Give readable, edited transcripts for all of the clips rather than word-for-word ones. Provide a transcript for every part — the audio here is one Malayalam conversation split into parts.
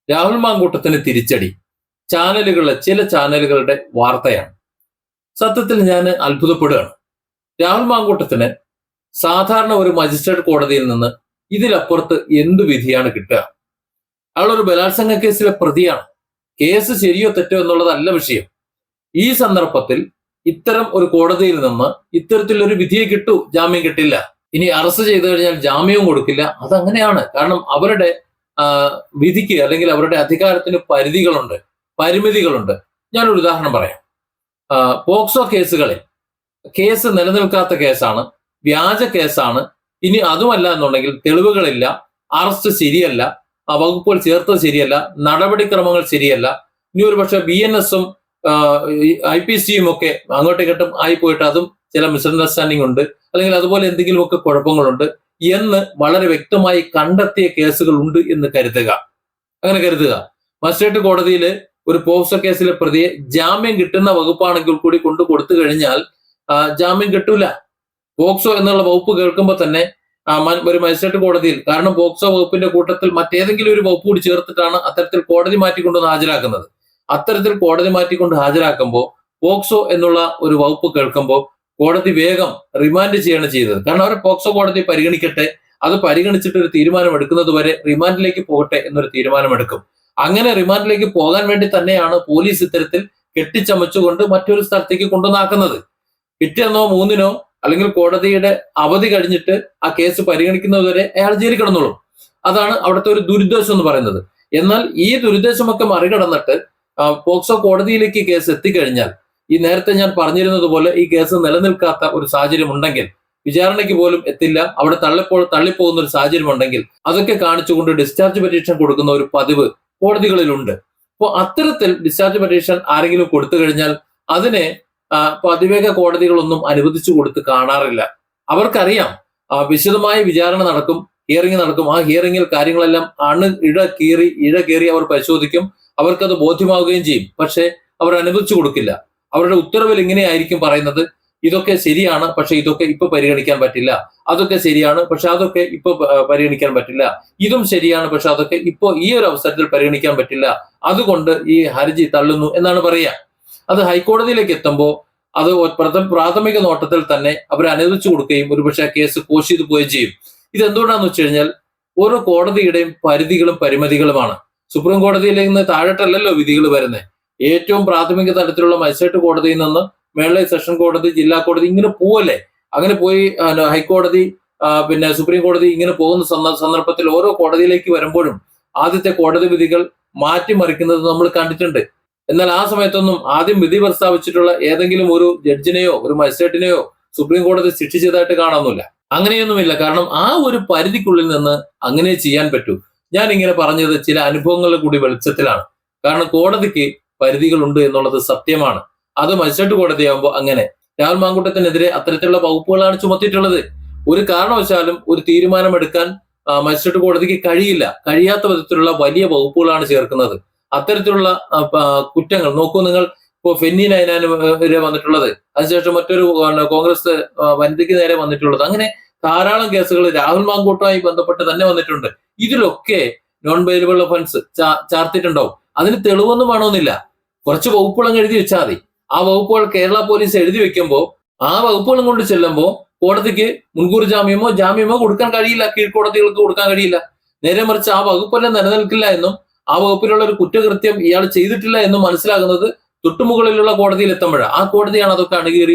രാഹുൽ മാങ്കൂട്ടത്തിന് തിരിച്ചടി ചില ചാനലുകളുടെ വാർത്തയാണ്. സത്യത്തിൽ ഞാൻ അത്ഭുതപ്പെടുകയാണ്. രാഹുൽ മാങ്കൂട്ടത്തിന് സാധാരണ ഒരു മജിസ്ട്രേറ്റ് കോടതിയിൽ നിന്ന് ഇതിലപ്പുറത്ത് എന്ത് വിധിയാണ് കിട്ടുക? അയാളൊരു ബലാത്സംഗ കേസിലെ പ്രതിയാണ്. കേസ് ശരിയോ തെറ്റോ എന്നുള്ളതല്ല വിഷയം. ഈ സന്ദർഭത്തിൽ ഇത്തരം ഒരു കോടതിയിൽ നിന്ന് ഇത്തരത്തിലൊരു വിധിയെ കിട്ടൂ, ജാമ്യം കിട്ടില്ല. ഇനി അറസ്റ്റ് ചെയ്തു കഴിഞ്ഞാൽ ജാമ്യവും കൊടുക്കില്ല. അതങ്ങനെയാണ്. കാരണം അവരുടെ വിധിക്ക് അല്ലെങ്കിൽ അവരുടെ അധികാരത്തിന് പരിധികളുണ്ട്, പരിമിതികളുണ്ട്. ഞാനൊരു ഉദാഹരണം പറയാം. പോക്സോ കേസുകളിൽ കേസ് നിലനിൽക്കാത്ത കേസാണ്, വ്യാജ കേസാണ്. ഇനി അതുമല്ല എന്നുണ്ടെങ്കിൽ തെളിവുകളില്ല, അറസ്റ്റ് ശരിയല്ല, ആ വകുപ്പുകൾ ചേർത്തത് ശരിയല്ല, നടപടിക്രമങ്ങൾ ശരിയല്ല. ഇനി ഒരു പക്ഷെ BNS-ഉം IPC-യും ഒക്കെ അങ്ങോട്ടും ഇങ്ങോട്ടും ആയിപ്പോയിട്ട് അതും ചില മിസ്അണ്ടർസ്റ്റാൻഡിംഗ് ഉണ്ട്, അല്ലെങ്കിൽ അതുപോലെ എന്തെങ്കിലുമൊക്കെ കുഴപ്പങ്ങളുണ്ട് എന്ന് വളരെ വ്യക്തമായി കണ്ടെത്തിയ കേസുകൾ ഉണ്ട് എന്ന് കരുതുക. അങ്ങനെ കരുതുക. മജിസ്ട്രേറ്റ് കോടതിയിൽ ഒരു പോക്സോ കേസിലെ പ്രതിയെ ജാമ്യം കിട്ടുന്ന വകുപ്പാണെങ്കിൽ കൂടി കൊണ്ടു കൊടുത്തു കഴിഞ്ഞാൽ ജാമ്യം കിട്ടൂല. പോക്സോ എന്നുള്ള വകുപ്പ് കേൾക്കുമ്പോൾ തന്നെ ഒരു മജിസ്ട്രേറ്റ് കോടതിയിൽ, കാരണം പോക്സോ വകുപ്പിന്റെ കൂട്ടത്തിൽ മറ്റേതെങ്കിലും ഒരു വകുപ്പ് കൂടി ചേർത്തിട്ടാണ് അത്തരത്തിൽ കോടതി മാറ്റിക്കൊണ്ടുവന്ന് ഹാജരാക്കുന്നത്. അത്തരത്തിൽ കോടതി മാറ്റിക്കൊണ്ട് ഹാജരാക്കുമ്പോൾ പോക്സോ എന്നുള്ള ഒരു വകുപ്പ് കേൾക്കുമ്പോൾ കോടതി വേഗം റിമാൻഡ് ചെയ്യാണ് ചെയ്തത്. കാരണം അവർ പോക്സോ കോടതി പരിഗണിക്കട്ടെ, അത് പരിഗണിച്ചിട്ട് ഒരു തീരുമാനം എടുക്കുന്നത് വരെ റിമാൻഡിലേക്ക് പോകട്ടെ എന്നൊരു തീരുമാനമെടുക്കും. അങ്ങനെ റിമാൻഡിലേക്ക് പോകാൻ വേണ്ടി തന്നെയാണ് പോലീസ് ഇത്തരത്തിൽ കെട്ടിച്ചമച്ചുകൊണ്ട് മറ്റൊരു സ്ഥലത്തേക്ക് കൊണ്ടുവന്നാക്കുന്നത്. പിറ്റേന്നോ 3-നോ അല്ലെങ്കിൽ കോടതിയുടെ അവധി കഴിഞ്ഞിട്ട് ആ കേസ് പരിഗണിക്കുന്നതുവരെ അയാൾ ജയിലിൽ കിടന്നോളും. അതാണ് അവിടുത്തെ ഒരു ദുരുദ്ദേശം എന്ന് പറയുന്നത്. എന്നാൽ ഈ ദുരുദ്ദേശമൊക്കെ മറികടന്നിട്ട് പോക്സോ കോടതിയിലേക്ക് കേസ് എത്തിക്കഴിഞ്ഞാൽ, ഈ നേരത്തെ ഞാൻ പറഞ്ഞിരുന്നത് പോലെ ഈ കേസ് നിലനിൽക്കാത്ത ഒരു സാഹചര്യം ഉണ്ടെങ്കിൽ, വിചാരണയ്ക്ക് പോലും എത്തില്ല, അവിടെ തള്ളിപ്പോകുന്ന ഒരു സാഹചര്യം ഉണ്ടെങ്കിൽ അതൊക്കെ കാണിച്ചുകൊണ്ട് ഡിസ്ചാർജ് പെറ്റീഷൻ കൊടുക്കുന്ന ഒരു പതിവ് കോടതികളിലുണ്ട്. അപ്പോൾ അത്തരത്തിൽ ഡിസ്ചാർജ് പെറ്റീഷൻ ആരെങ്കിലും കൊടുത്തു കഴിഞ്ഞാൽ അതിനെ അതിവേഗ കോടതികളൊന്നും അനുവദിച്ചു കൊടുത്ത് കാണാറില്ല. അവർക്കറിയാം വിശദമായ വിചാരണ നടക്കും, ഹിയറിംഗ് നടക്കും. ആ ഹിയറിംഗിൽ കാര്യങ്ങളെല്ലാം ഇഴ കീറി അവർ പരിശോധിക്കും. അവർക്കത് ബോധ്യമാവുകയും ചെയ്യും. പക്ഷെ അവർ അനുവദിച്ചു കൊടുക്കില്ല. അവരുടെ ഉത്തരവിൽ ഇങ്ങനെയായിരിക്കും പറയുന്നത്: ഇതൊക്കെ ശരിയാണ്, പക്ഷെ ഇതൊക്കെ ഇപ്പൊ പരിഗണിക്കാൻ പറ്റില്ല. അതൊക്കെ ശരിയാണ്, പക്ഷെ അതൊക്കെ ഇപ്പൊ പരിഗണിക്കാൻ പറ്റില്ല. ഇതും ശരിയാണ്, പക്ഷെ അതൊക്കെ ഇപ്പൊ ഈ ഒരു അവസരത്തിൽ പരിഗണിക്കാൻ പറ്റില്ല. അതുകൊണ്ട് ഈ ഹർജി തള്ളുന്നു എന്നാണ് പറയുക. അത് ഹൈക്കോടതിയിലേക്ക് എത്തുമ്പോൾ അത് പ്രാഥമിക നോട്ടത്തിൽ തന്നെ അവർ അനുവദിച്ചു കൊടുക്കുകയും ഒരുപക്ഷെ കേസ് കോഷ് ചെയ്ത് പോവുകയും ചെയ്യും. ഇതെന്തുകൊണ്ടാന്ന് വെച്ച് കഴിഞ്ഞാൽ ഓരോ കോടതിയുടെയും പരിധികളും പരിമിതികളുമാണ്. സുപ്രീം കോടതിയിൽ നിന്ന് താഴോട്ടല്ലല്ലോ വിധികൾ വരുന്നത്. ഏറ്റവും പ്രാഥമിക തലത്തിലുള്ള മജിസ്ട്രേറ്റ് കോടതിയിൽ നിന്ന് മേളെ സെഷൻ കോടതി, ജില്ലാ കോടതി, ഇങ്ങനെ പോവല്ലേ. അങ്ങനെ പോയി ഹൈക്കോടതി, പിന്നെ സുപ്രീം കോടതി, ഇങ്ങനെ പോകുന്ന സന്ദർഭത്തിൽ ഓരോ കോടതിയിലേക്ക് വരുമ്പോഴും ആദ്യത്തെ കോടതി വിധികൾ മാറ്റിമറിക്കുന്നത് നമ്മൾ കണ്ടിട്ടുണ്ട്. എന്നാൽ ആ സമയത്തൊന്നും ആദ്യം വിധി പ്രസ്താവിച്ചിട്ടുള്ള ഏതെങ്കിലും ഒരു ജഡ്ജിനെയോ ഒരു മജിസ്ട്രേറ്റിനെയോ സുപ്രീം കോടതി ശിക്ഷിച്ചതായിട്ട് കാണുന്നില്ല. അങ്ങനെയൊന്നുമില്ല. കാരണം ആ ഒരു പരിധിക്കുള്ളിൽ നിന്ന് അങ്ങനെ ചെയ്യാൻ പറ്റൂ. ഞാൻ ഇങ്ങനെ പറഞ്ഞത് ചില അനുഭവങ്ങളുടെ കൂടി വെളിച്ചത്തിലാണ്. കാരണം കോടതിക്ക് പരിധികളുണ്ട് എന്നുള്ളത് സത്യമാണ്. അത് മജിസ്ട്രേറ്റ് കോടതിയാകുമ്പോൾ അങ്ങനെ. രാഹുൽ മാങ്കൂട്ടത്തിനെതിരെ അത്തരത്തിലുള്ള വകുപ്പുകളാണ് ചുമത്തിയിട്ടുള്ളത്. ഒരു കാരണവശാലും ഒരു തീരുമാനമെടുക്കാൻ മജിസ്ട്രേറ്റ് കോടതിക്ക് കഴിയാത്ത വിധത്തിലുള്ള വലിയ വകുപ്പുകളാണ് ചേർക്കുന്നത്. അത്തരത്തിലുള്ള കുറ്റങ്ങൾ നോക്കൂ നിങ്ങൾ. ഇപ്പോൾ ഫെന്നി നൈനാന് വന്നിട്ടുള്ളത്, അതിനുശേഷം മറ്റൊരു കോൺഗ്രസ് വനിതയ്ക്ക് നേരെ വന്നിട്ടുള്ളത്, അങ്ങനെ ധാരാളം കേസുകൾ രാഹുൽ മാങ്കൂട്ടവുമായി ബന്ധപ്പെട്ട് തന്നെ വന്നിട്ടുണ്ട്. ഇതിലൊക്കെ നോൺ ബെയിലബിൾ ഒഫൻസ് ചാർത്തിട്ടുണ്ടാവും. അതിന് തെളിവൊന്നും വേണമെന്നില്ല. കുറച്ച് വകുപ്പുകൾ അങ്ങ് എഴുതി വെച്ചാൽ മതി. ആ വകുപ്പുകൾ കേരള പോലീസ് എഴുതി വെക്കുമ്പോൾ ആ വകുപ്പുകളും കൊണ്ട് ചെല്ലുമ്പോൾ കോടതിക്ക് മുൻകൂർ ജാമ്യമോ കൊടുക്കാൻ കഴിയില്ല. കീഴ്ക്കോടതികൾക്ക് കൊടുക്കാൻ കഴിയില്ല. നേരെ മറിച്ച് ആ വകുപ്പെല്ലാം നിലനിൽക്കില്ല എന്നും ആ വകുപ്പിലുള്ള ഒരു കുറ്റകൃത്യം ഇയാൾ ചെയ്തിട്ടില്ല എന്നും മനസ്സിലാകുന്നത് തൊട്ടുമുകളിലുള്ള കോടതിയിൽ എത്തുമ്പോഴാണ്. ആ കോടതിയാണ് അതൊക്കെ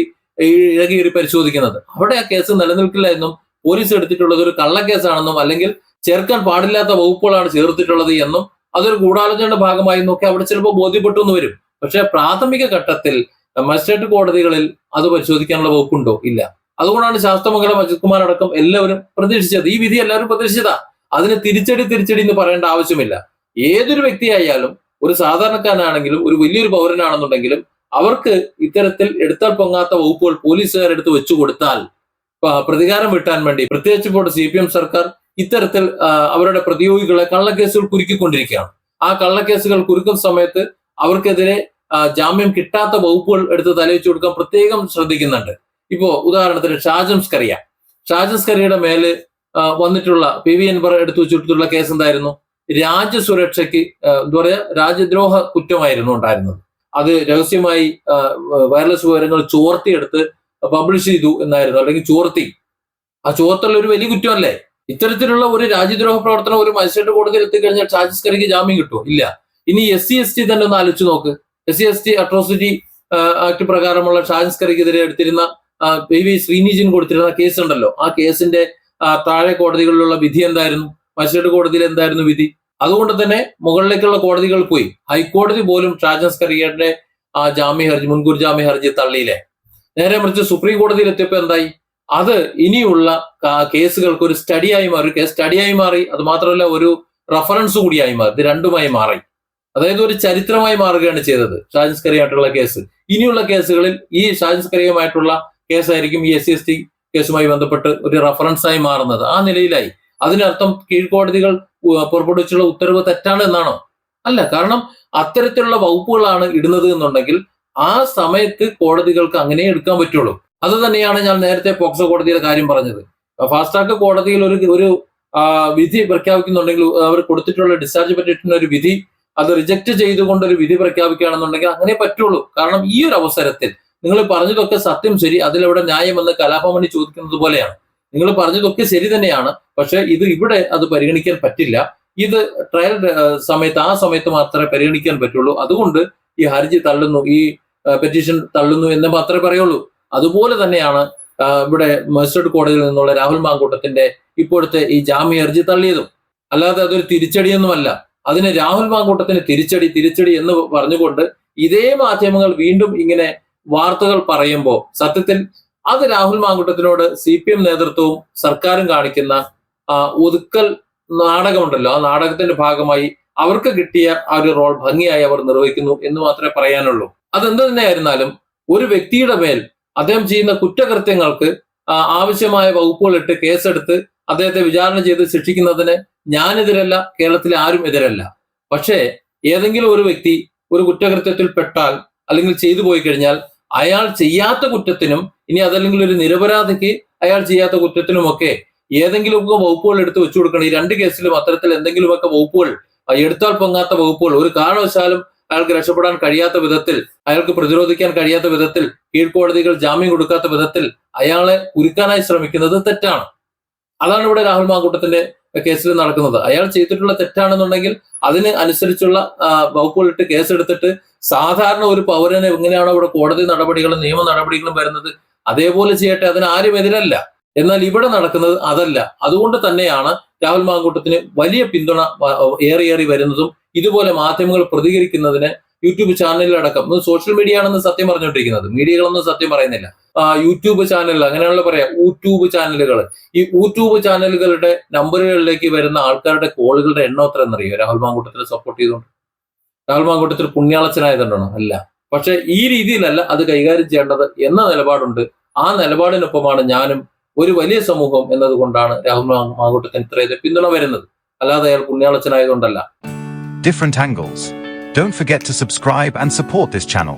ഇഴകീറി പരിശോധിക്കുന്നത്. അവിടെ ആ കേസ് നിലനിൽക്കില്ല എന്നും പോലീസ് എടുത്തിട്ടുള്ളത് ഒരു കള്ളക്കേസാണെന്നും അല്ലെങ്കിൽ ചേർക്കാൻ പാടില്ലാത്ത വകുപ്പുകളാണ് ചേർത്തിട്ടുള്ളത് എന്നും അതൊരു ഗൂഢാലോചനയുടെ ഭാഗമായി എന്നൊക്കെ അവിടെ ചിലപ്പോൾ ബോധ്യപ്പെട്ടു എന്ന് വരും. പക്ഷെ പ്രാഥമിക ഘട്ടത്തിൽ മജിസ്ട്രേറ്റ് കോടതികളിൽ അത് പരിശോധിക്കാനുള്ള വകുപ്പുണ്ടോ? ഇല്ല. അതുകൊണ്ടാണ് ശാസ്ത്രമംഗലം അജിത് കുമാർ അടക്കം എല്ലാവരും പ്രതീക്ഷിച്ചത്. ഈ വിധി എല്ലാവരും പ്രതീക്ഷിച്ചതാ. അതിന് തിരിച്ചടി എന്ന് പറയേണ്ട ആവശ്യമില്ല. ഏതൊരു വ്യക്തിയായാലും, ഒരു സാധാരണക്കാരനാണെങ്കിലും ഒരു വലിയൊരു പൗരനാണെന്നുണ്ടെങ്കിലും അവർക്ക് ഇത്തരത്തിൽ എടുത്താൽ പൊങ്ങാത്ത വകുപ്പുകൾ പോലീസുകാരെടുത്ത് വെച്ചു കൊടുത്താൽ പ്രതികാരം വീട്ടാൻ വേണ്ടി, പ്രത്യേകിച്ച് ഇപ്പോൾ CPM സർക്കാർ ഇത്തരത്തിൽ അവരുടെ പ്രതിയോഗികളെ കള്ളക്കേസുകൾ കുരുക്കിക്കൊണ്ടിരിക്കുകയാണ്. ആ കള്ളക്കേസുകൾ കുരുക്കുന്ന സമയത്ത് അവർക്കെതിരെ ജാമ്യം കിട്ടാത്ത വകുപ്പുകൾ എടുത്ത് തലവെച്ചു കൊടുക്കാൻ പ്രത്യേകം ശ്രദ്ധിക്കുന്നുണ്ട്. ഇപ്പോ ഉദാഹരണത്തിന് ഷാജൻസ്കറിയുടെ മേല് വന്നിട്ടുള്ള PV Anwar എടുത്തു വെച്ചിട്ടുള്ള കേസ് എന്തായിരുന്നു? രാജ്യസുരക്ഷയ്ക്ക് എന്താ പറയാ രാജ്യദ്രോഹ കുറ്റമായിരുന്നു ഉണ്ടായിരുന്നത്. അത് രഹസ്യമായി വയർലെസ് വിവരങ്ങൾ ചോർത്തിയെടുത്ത് പബ്ലിഷ് ചെയ്തു എന്നായിരുന്നു, അല്ലെങ്കിൽ ചോർത്തി. ആ ചോർത്തൽ ഒരു വലിയ കുറ്റമല്ലേ? ഇത്തരത്തിലുള്ള ഒരു രാജ്യദ്രോഹ പ്രവർത്തനം ഒരു മജിസ്ട്രേറ്റ് കോടതിയിൽ എത്തിക്കഴിഞ്ഞാൽ ഷാജിസ് കറിക്ക് ജാമ്യം കിട്ടുമോ? ഇല്ല. ഇനി SC/ST തന്നെ ഒന്ന് ആലോചിച്ച് നോക്ക്. SC/ST അട്രോസിറ്റി ആക്ട് പ്രകാരമുള്ള ഷാജിസ് കറിക്കെതിരെ എടുത്തിരുന്ന PV ശ്രീനിജിൻ കൊടുത്തിരുന്ന കേസ് ഉണ്ടല്ലോ, ആ കേസിന്റെ താഴെ കോടതികളിലുള്ള വിധി എന്തായിരുന്നു? മജിസ്ട്രേറ്റ് കോടതിയിൽ എന്തായിരുന്നു വിധി? അതുകൊണ്ട് തന്നെ മുകളിലേക്കുള്ള കോടതികൾ പോയി. ഹൈക്കോടതി പോലും ഷാജിസ് കറിയുടെ ജാമ്യ ഹർജി, മുൻകൂർ ജാമ്യ ഹർജി തള്ളിയില്ലേ. നേരെ മറിച്ച് സുപ്രീം കോടതിയിൽ എത്തിയപ്പോൾ എന്തായി? അത് ഇനിയുള്ള കേസുകൾക്ക് ഒരു സ്റ്റഡിയായി മാറി, കേസ് സ്റ്റഡിയായി മാറി. അത് മാത്രമല്ല ഒരു റഫറൻസ് കൂടിയായി മാറി. ഇത് രണ്ടുമായി മാറി. അതായത് ഒരു ചരിത്രമായി മാറുകയാണ് ചെയ്തത് ഷാജിസ് കറിയായിട്ടുള്ള കേസ്. ഇനിയുള്ള കേസുകളിൽ ഈ ഷാജിസ് കറിയുമായിട്ടുള്ള കേസായിരിക്കും ഈ SC/ST കേസുമായി ബന്ധപ്പെട്ട് ഒരു റഫറൻസായി മാറുന്നത്. ആ നിലയിലായി. അതിനർത്ഥം കീഴ്ക്കോടതികൾ പുറപ്പെടുവിച്ചുള്ള ഉത്തരവ് തെറ്റാണ് എന്നാണോ? അല്ല. കാരണം അത്തരത്തിലുള്ള വകുപ്പുകളാണ് ഇടുന്നത് എന്നുണ്ടെങ്കിൽ ആ സമയത്ത് കോടതികൾക്ക് അങ്ങനെ എടുക്കാൻ പറ്റുള്ളൂ. അത് തന്നെയാണ് ഞാൻ നേരത്തെ പോക്സോ കോടതിയുടെ കാര്യം പറഞ്ഞത്. ഫാസ്റ്റ് ട്രാക്ക് കോടതിയിൽ ഒരു വിധി പ്രഖ്യാപിക്കുന്നുണ്ടെങ്കിൽ, അവർ കൊടുത്തിട്ടുള്ള ഡിസ്ചാർജ് പെറ്റീഷന് ഒരു വിധി അത് റിജക്ട് ചെയ്തുകൊണ്ട് ഒരു വിധി പ്രഖ്യാപിക്കുകയാണെന്നുണ്ടെങ്കിൽ അങ്ങനെ പറ്റുള്ളൂ. കാരണം ഈ ഒരു അവസരത്തിൽ നിങ്ങൾ പറഞ്ഞതൊക്കെ സത്യം ശരി, അതിലെവിടെ ന്യായമെന്ന് കലാഭവൻ ചോദിക്കുന്നത് പോലെയാണ്. നിങ്ങൾ പറഞ്ഞതൊക്കെ ശരി തന്നെയാണ്, പക്ഷെ ഇവിടെ അത് പരിഗണിക്കാൻ പറ്റില്ല. ഇത് ട്രയൽ സമയത്ത്, ആ സമയത്ത് മാത്രമേ പരിഗണിക്കാൻ പറ്റുള്ളൂ. അതുകൊണ്ട് ഈ ഹർജി തള്ളുന്നു, ഈ പെറ്റീഷൻ തള്ളുന്നു എന്ന് മാത്രമേ പറയുള്ളൂ. അതുപോലെ തന്നെയാണ് ഇവിടെ മജിസ്ട്രേറ്റ് കോടതിയിൽ നിന്നുള്ള രാഹുൽ മാങ്കൂട്ടത്തിന്റെ ഇപ്പോഴത്തെ ഈ ജാമ്യ ഹർജി തള്ളിയതും. അല്ലാതെ അതൊരു തിരിച്ചടിയൊന്നുമല്ല. അതിന് രാഹുൽ മാങ്കൂട്ടത്തിന് തിരിച്ചടി എന്ന് പറഞ്ഞുകൊണ്ട് ഇതേ മാധ്യമങ്ങൾ വീണ്ടും ഇങ്ങനെ വാർത്തകൾ പറയുമ്പോൾ സത്യത്തിൽ അത് രാഹുൽ മാങ്കൂട്ടത്തിനോട് CPM നേതൃത്വവും സർക്കാരും കാണിക്കുന്ന ഒതുക്കൽ നാടകമുണ്ടല്ലോ, ആ നാടകത്തിന്റെ ഭാഗമായി അവർക്ക് കിട്ടിയ ആ ഒരു റോൾ ഭംഗിയായി അവർ നിർവഹിക്കുന്നു എന്ന് മാത്രമേ പറയാനുള്ളൂ. അതെന്ത് തന്നെയായിരുന്നാലും ഒരു വ്യക്തിയുടെ മേൽ അദ്ദേഹം ചെയ്യുന്ന കുറ്റകൃത്യങ്ങൾക്ക് ആവശ്യമായ വകുപ്പുകൾ ഇട്ട് കേസെടുത്ത് അദ്ദേഹത്തെ വിചാരണ ചെയ്ത് ശിക്ഷിക്കുന്നതിന് ഞാനെതിരല്ല, കേരളത്തിലെ ആരും എതിരല്ല. പക്ഷേ ഏതെങ്കിലും ഒരു വ്യക്തി ഒരു കുറ്റകൃത്യത്തിൽ പെട്ടാൽ അല്ലെങ്കിൽ ചെയ്തു പോയി കഴിഞ്ഞാൽ അയാൾ ചെയ്യാത്ത കുറ്റത്തിനും, ഇനി അതല്ലെങ്കിൽ ഒരു നിരപരാധിക്ക് അയാൾ ചെയ്യാത്ത കുറ്റത്തിനുമൊക്കെ ഏതെങ്കിലുമൊക്കെ വകുപ്പുകൾ എടുത്ത് വെച്ചു കൊടുക്കണം. ഈ രണ്ട് കേസിലും അത്തരത്തിൽ എന്തെങ്കിലുമൊക്കെ വകുപ്പുകൾ, എടുത്താൽ പൊങ്ങാത്ത വകുപ്പുകൾ, ഒരു കാരണവശാലും അയാൾക്ക് രക്ഷപ്പെടാൻ കഴിയാത്ത വിധത്തിൽ, അയാൾക്ക് പ്രതിരോധിക്കാൻ കഴിയാത്ത വിധത്തിൽ, കീഴ്ക്കോടതികൾ ജാമ്യം കൊടുക്കാത്ത വിധത്തിൽ അയാളെ കുരുക്കാനായി ശ്രമിക്കുന്നത് തെറ്റാണ്. അതാണ് ഇവിടെ രാഹുൽ മാങ്കൂട്ടത്തിന്റെ കേസിൽ നടക്കുന്നത്. അയാൾ ചെയ്തിട്ടുള്ള തെറ്റാണെന്നുണ്ടെങ്കിൽ അതിന് അനുസരിച്ചുള്ള വകുപ്പുകളിട്ട് കേസെടുത്തിട്ട് സാധാരണ ഒരു പൗരന് എങ്ങനെയാണോ ഇവിടെ കോടതി നടപടികളും നിയമ നടപടികളും വരുന്നത് അതേപോലെ ചെയ്യട്ടെ, അതിന് ആരും എതിരല്ല. എന്നാൽ ഇവിടെ നടക്കുന്നത് അതല്ല. അതുകൊണ്ട് തന്നെയാണ് രാഹുൽ മാങ്കൂട്ടത്തിന് വലിയ പിന്തുണ ഏറി വരുന്നതും ഇതുപോലെ മാധ്യമങ്ങൾ പ്രതികരിക്കുന്നതിന് യൂട്യൂബ് ചാനലിലടക്കം, സോഷ്യൽ മീഡിയ ആണെന്ന് സത്യം പറഞ്ഞുകൊണ്ടിരിക്കുന്നത്, മീഡിയകളൊന്നും സത്യം പറയുന്നില്ല. യൂട്യൂബ് ചാനലുകൾ, അങ്ങനെയാണല്ലോ പറയാം, യൂട്യൂബ് ചാനലുകൾ. ഈ യൂട്യൂബ് ചാനലുകളുടെ നമ്പറുകളിലേക്ക് വരുന്ന ആൾക്കാരുടെ കോളുകളുടെ എണ്ണം എത്ര എന്നറിയോ? രാഹുൽ മാങ്കൂട്ടത്തിനെ സപ്പോർട്ട് ചെയ്തുകൊണ്ട്. രാഹുൽ മാങ്കൂട്ടത്തിൽ പുണ്യാളച്ചനായതുകൊണ്ടാണോ? അല്ല. പക്ഷെ ഈ രീതിയിലല്ല അത് കൈകാര്യം ചെയ്യേണ്ടത് എന്ന നിലപാടുണ്ട്. ആ നിലപാടിനൊപ്പമാണ് ഞാനും ഒരു വലിയ സമൂഹം എന്നതുകൊണ്ടാണ് രാഹുൽ മാങ്കൂട്ടത്തിന് ഇത്രയും പിന്തുണ വരുന്നത്. അല്ലാതെ അയാൾ പുണ്യാളച്ചനായതുകൊണ്ടല്ല. Different angles. Don't forget to subscribe and support this channel.